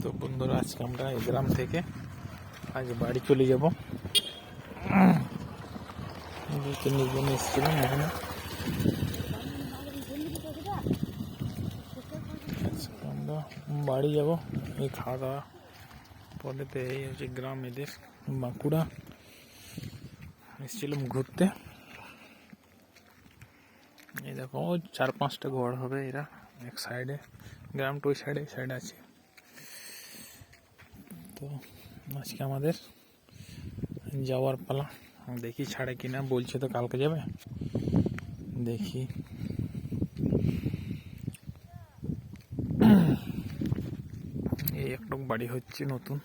তো বন্ধুরা, আজকে আমরা এই গ্রাম থেকে আজ বাড়ি চলে যাব। নিজে এসেছিলাম এখানে। আমরা বাড়ি যাব, এই খাওয়া দাওয়া পরেতে। এই হচ্ছে গ্রাম, এদের বাঁকুড়া। এসেছিলাম ঘুরতে। এই দেখো, 4-5টা ঘর হবে এরা এক সাইডে, গ্রামটা ওই সাইডে আছে। তো আজকে আমাদের যাওয়ার পালা, দেখি ছাড়ে কিনা। বলছে তো কালকে যাবে, দেখি। এই একটা বাড়ি হচ্ছে নতুন।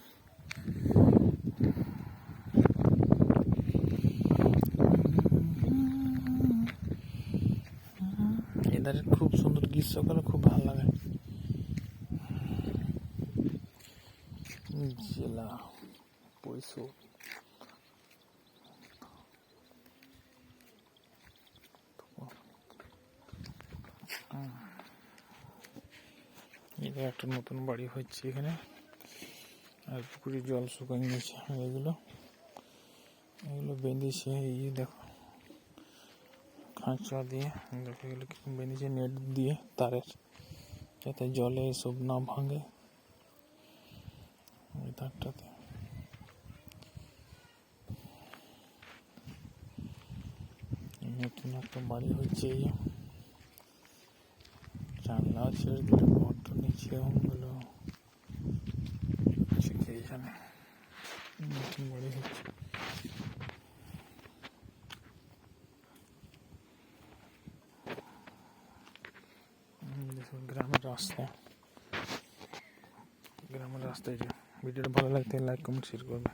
এদের খুব সুন্দর, গ্রীষ্মকালে খুব ভালো লাগে। জেলা পয়সা এটা একটা নতুন বাড়ি হচ্ছে এখানে। আর পুকুরে জল শুকানো গেছে। এগুলো বেঁধেছে, এই দেখো খাঁচা দিয়ে। দেখো এগুলো কি বেঁধেছে, নেট দিয়ে তারের, যাতে জলে এসব না ভাঙে। ওই তারটাতে নতুন একটা বাড়ি হচ্ছে। এই জানলা ছেড়ে দিলে ঘরটা নিচে হলো এইখানে নতুন বাড়ি হচ্ছে। গ্রামের রাস্তায় ভিডিওটা ভালো লাগলে লাইক, কমেন্ট, শেয়ার করবে।